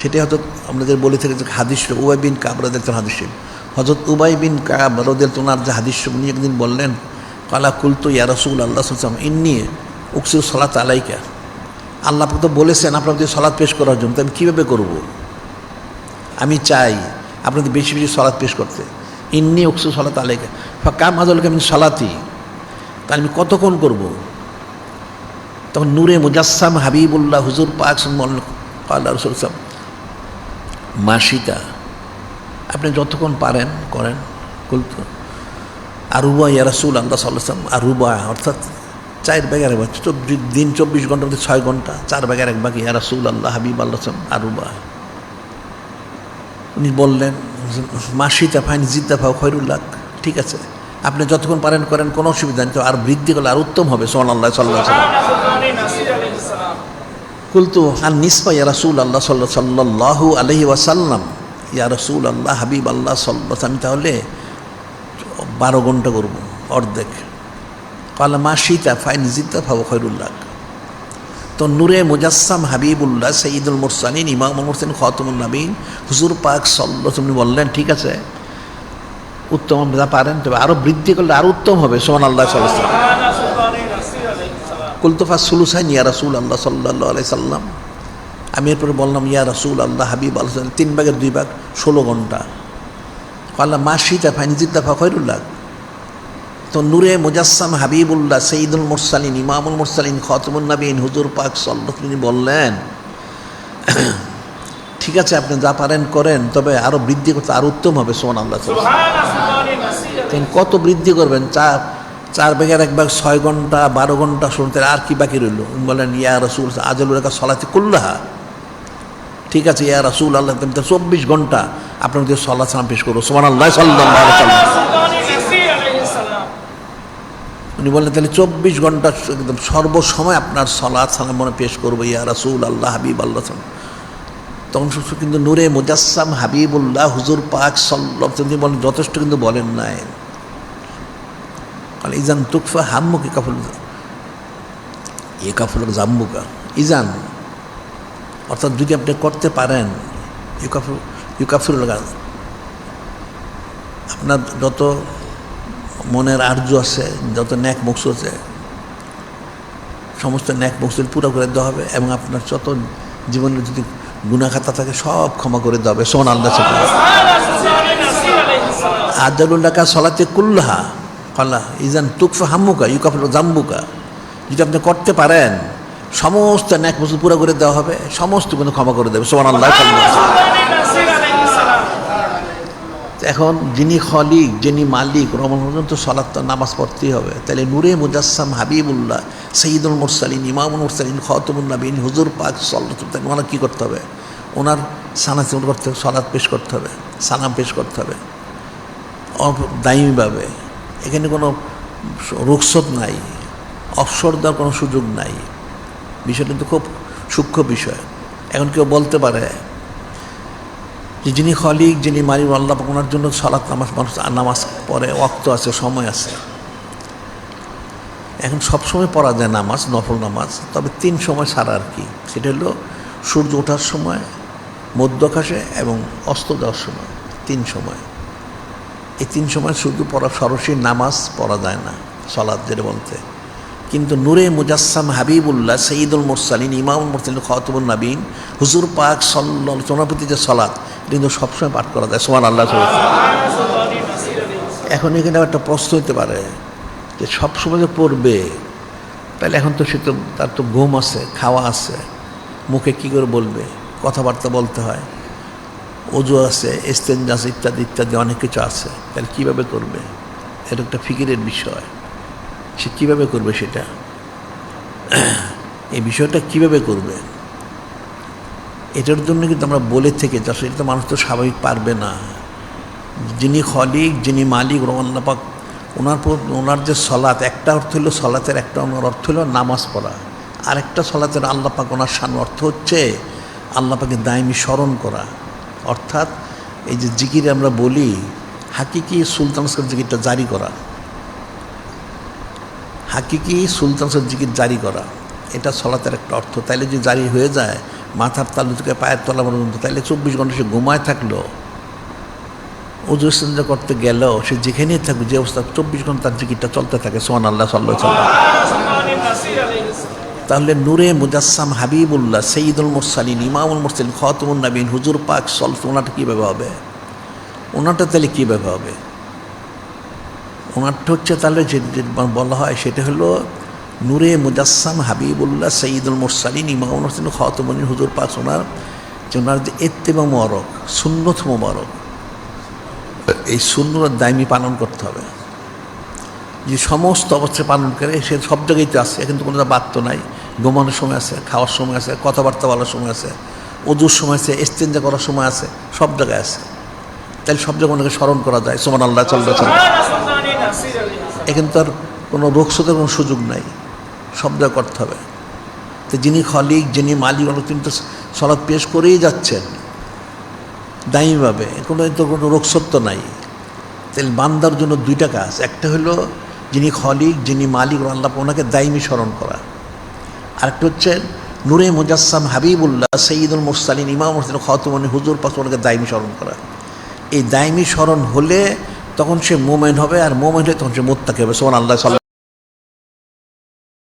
সেটাই হয়তো আমাদের বলে থেকে যে হাদিস উবাই বিন কাব রাদিয়াল্লাহু আনহু হাদিস হযরত উবাই বিন কাব রাদিয়াল্লাহু আনহু যে হাদিস উনি একদিন বললেন কালা কুলতু ইয়া রাসূলুল্লাহ সাল্লাল্লাহু আলাইহি ওয়াসাল্লাম ইন্নী উকসিরু সালাত আলাইকা, আল্লাহ আপনি তো বলেছেন আপনার যদি সালাত পেশ করার জন্য, তো আমি কীভাবে করব? আমি চাই আপনাদের বেশি বেশি সালাত পেশ করতে। ইন্নী উকসিরু সালাত আলাইকা ফাকাম আযালিকা মিন সালাতি, তাহলে আমি কতক্ষণ করব? তখন নূরে মুজাসসাম হাবিবুল্লাহ হুজুর পাক আল্লাহ রাসূল মাসিতা, আপনি যতক্ষণ পারেন করেন। কুলতু আরুবা ইয়া রাসূলুল্লাহ সাল্লাল্লাহু আলাইহি ওয়াসাল্লাম, আরুবা অর্থাৎ 4 ভাগের 1 দিন 24 ঘন্টার মধ্যে 6 ঘন্টা, 4 ভাগের 1 ভাগ ইয়া রাসূলুল্লাহ হাবিবাল্লাহ আরুবা। উনি বললেন মাসিতা ফাইন জিদ্দা ফাও খয়রুল লাক, ঠিক আছে আপনি যতক্ষণ পারেন করেন, কোনো অসুবিধা নেই, তো আর বৃদ্ধি করলে আর উত্তম হবে। সুবহানাল্লাহ সাল্লাল্লাহু আলাইহি ওয়াসাল্লাম। কুলতু আন নিসফা ইয়া রাসূলুল্লাহ সাল্লাল্লাহু আলাইহি ওয়াসাল্লাম, ইয়া রাসূলুল্লাহ হাবিব আল্লাহ সাল্লাল্লাহু, আমি তাহলে 12 ঘন্টা করব, অর্ধেক। কালা মাসিতা ফাইন জিদ্দা ফাও খয়রুল লাক। তো নূরে মুজাসসাম হাবিবুল্লাহ সাইয়্যিদুল মুরসালিন ইমামুল মুরসালিন খাতামুন নবীন হুজুর পাক সাল্লাল্লাহু আলাইহি ওয়াসাল্লাম বললেন ঠিক আছে উত্তম, যা পারেন, তবে আরও বৃদ্ধি করলে আরও উত্তম হবে। সুবহানাল্লাহ সাল্লাল্লাহু আলাইহি ওয়াসাল্লাম। কুলতু ফাসুলুসাইন ইয়া রাসূলুল্লাহ সাল্লাল্লাহু আলাইহি সাল্লাম, আমি এরপরে বললাম ইয়া রাসূলুল্লাহ হাবিব আল্লাহ 3 ভাগের 2 ভাগ 16 ঘন্টা। কালা মাসিতা ফাইন জিদ্দা ফাও খয়রুল লাক। তো নূরে মুজাসসাম হাবিবুল্লাহ সাইয়্যিদুল মুরসালিন ইমামুল মুরসালিন খাতামুন নবীন হুজুর পাক সাল্লাল্লাহু আলাইহি ওয়াসাল্লাম বললেন ঠিক আছে আপনি যা পারেন করেন, তবে আরও বৃদ্ধি করতে আরও উত্তম হবে। সুবহানাল্লাহ। কত বৃদ্ধি করবেন? 4 ভাগের 1 ভাগ 6 ঘন্টা, 12 ঘন্টা শুনতে, আর কি বাকি রইল? বলেন ইয়া রাসূল আজালুকা সলাতি কুল্লাহা, ঠিক আছে ইয়া রাসূল আল্লাহ 24 ঘন্টা আপনার মধ্যে সালাত সালাম পেশ করবো। সুবহানাল্লাহ সাল্লাল্লাহু আলাইহি ওয়াসাল্লাম। উনি বললেন তাহলে 24 ঘন্টা একদম সর্বসময় আপনার সালাত সালাম মনে পেশ করবো ইয়া রাসূল আল্লাহ হাবিব আল্লাহ। তখন কিন্তু নূরে মুজাসসাম হাবিবুল্লাহ হুজুর পাক সাল্লাল্লাহু আলাইহি ওয়াসাল্লাম বলেন যথেষ্ট কিন্তু বলেন নাই। ইজান তুকফা হাম্মুকি কাফুল এ কাফুল জাম্বুকা ইজান, অর্থাৎ যদি আপনি করতে পারেন ইউকাফিরুল আপনার যত মনের আরজু আছে, যত ন্যাক মকসুদ আছে, সমস্ত ন্যাক মকসুদ পুরো করে দেওয়া হবে, এবং আপনার যত জীবনের যদি গুনাহ খাতা থাকে সব ক্ষমা করে দেওয়া হবে। সুবহানাল্লাহ। আজালুল্লাকা সলাতে কুল্লাহা কালা ইজান তুকফা হাম্মুকা ইউকাফিরু জাম্বুকা, যদি আপনি করতে পারেন সমস্ত ন্যাক মকসুদ পুরো করে দেওয়া হবে, সমস্ত গুনাহ ক্ষমা করে দেবে। সুবহানাল্লাহ। এখন যিনি খলিক যিনি মালিক রমজান পর্যন্ত সালাত নামাজ পড়তেই হবে, তাহলে নূরে মুজাসসাম হাবিবুল্লাহ সাইয়্যিদুল মুরসালিন ইমামুল মুরসালিন খাতামুন নবীন হুজুর পাক সাল্লাল্লাহু আলাইহি ওয়াসাল্লাম, ওনার কী করতে হবে? ওনার সালাত করতে হবে, সালাত পেশ করতে হবে, সালাম পেশ করতে হবে দায়ীভাবে। এখানে কোনো রুখসত নাই, অবসর দেওয়ার কোনো সুযোগ নাই। বিষয়টা কিন্তু খুব সূক্ষ্ম বিষয়। এখন কেউ বলতে পারে যে যিনি খলিক যিনি মালিক আল্লাহ ওনার জন্য সালাত নামাজ মানুষ নামাজ পড়ে, ওয়াক্ত আছে, সময় আছে। এখন সবসময় পড়া যায় নামাজ, নফল নামাজ, তবে 3 সময় ছাড়া আর কি। সেটা হলো সূর্য ওঠার সময়, মধ্য আকাশে এবং অস্ত যাওয়ার সময়, 3 সময়। এই 3 সময় শুধু পড়া সরাসরি নামাজ পড়া যায় না, সালাত যেটা বলতে। কিন্তু নূরে মুজাসসাম হাবিবুল্লাহ সাইয়্যিদুল মুরসালিন ইমামুল মুরসালিন খাতামুন নবীন হুজুর পাক সাল্লাল্লাহু আলাইহি ওয়াসাল্লাম প্রতি যে সালাত, কিন্তু সবসময় পাঠ করা যায়। সুবহানাল্লাহ। এখন এখানে একটা প্রশ্ন হতে পারে যে সবসময় যে পড়বে, তাহলে এখন তো সে তো তার তো ঘুম আছে, খাওয়া আছে, মুখে কী করে বলবে, কথাবার্তা বলতে হয়, ওযু আছে, ইস্তেঞ্জা আছে, ইত্যাদি ইত্যাদি অনেক কিছু আছে, তাহলে কীভাবে করবে? এটা একটা ফিকিরের বিষয়। সে কীভাবে করবে সেটা, এই বিষয়টা কীভাবে করবে, এটার জন্য কিন্তু আমরা বলে থেকে যাচ্ছি। এটা তো মানুষ তো স্বাভাবিক পারবে না। যিনি খলিক যিনি মালিক আল্লাহ পাক, ওনার যে সলাত, একটা অর্থ হলো সলাতের, একটা অর্থ হলো নামাজ পড়া, আরেকটা সলাতের আল্লাহ পাক ওনার শান অর্থ হচ্ছে আল্লাহ পাকে দায়মি স্মরণ করা। অর্থাৎ এই যে জিকির আমরা বলি, হাকিকি সুলতান জিকিরটা জারি করা, হাকিকি সুলতান জিকির জারি করা, এটা সলাতের একটা অর্থ। তাইলে যদি জারি হয়ে যায় মাথার তালু থেকে পায়ের তলা পর্যন্ত, তাইলে 24 ঘন্টা সে ঘুমায় থাকলো, উযু ইস্তেঞ্জা করতে গেল, সে যেখানেই থাকুক, যে অবস্থা 24 ঘন্টা তার জিকিরটা চলতে থাকে সুবহানাল্লাহ সাল্লাল্লাহু আলাইহি ওয়াসাল্লাম। তাহলে নূরে মুজাসসাম হাবিবুল্লাহ সৈয়দুল মুরসালিন ইমামুল মুরসালিন খাতামুন নবীন হুজুর পাক ওনাটা কীভাবে হবে? ওনাটা তাহলে কীভাবে হবে? ওনারটা হচ্ছে তাহলে যে বলা হয় সেটা হলো নূরে মুজাসসাম হাবিবুল্লাহ সৈয়দুল মুরসালিন ইমামুল মুরসালিন খাতামুন নবীন হুজুর পাক ওনার যে ওনার যে ইত্তেবা মোবারক, সুন্নত মোবারক, এই সুন্নত দায়মি পালন করতে হবে। যে সমস্ত অবস্থায় পালন করে সে সব জায়গায় তো আছে, কিন্তু কোনো বাদ তো নাই। ঘুমানোর সময় আছে, খাওয়ার সময় আছে, কথাবার্তা বলার সময় আছে, ওজুর সময় আছে, ইস্তেঞ্জা করার সময় আছে, সব জায়গায় আছে। তাহলে সব জায়গায় ওনাকে স্মরণ করা যায় সুবহানাল্লাহ সাল্লাল্লাহু আলাইহি ওয়াসাল্লাম। এখানে তো আর কোনো রোগশোধের কোনো সুযোগ নাই, সব জায়গায় করতে হবে। তো যিনি খলিক, যিনি মালিক, তিনি তো সালাত পেশ করেই যাচ্ছেন দায়ীভাবে, কোনো রোগশোধ তো নাই। তাহলে বান্দার জন্য দুইটা কাজ, একটা হলো যিনি খলিক, যিনি মালিক আল্লাহ, ওনাকে দায়মি স্মরণ করা। আরেকটা হচ্ছে নূরে মুজাসসাম হাবিবুল্লাহ সৈয়দুল মুরসালিন ইমাম মুরসালিন খাতামুন হুজুর পাক ওনাকে দায়মি স্মরণ করা। এই দায়মি স্মরণ হলে তখন সে মোমেন হবে, আর মোমেন হলে তখন সে মুত্তাকি হবে সুবহানাল্লাহ সাল্লাল্লাহু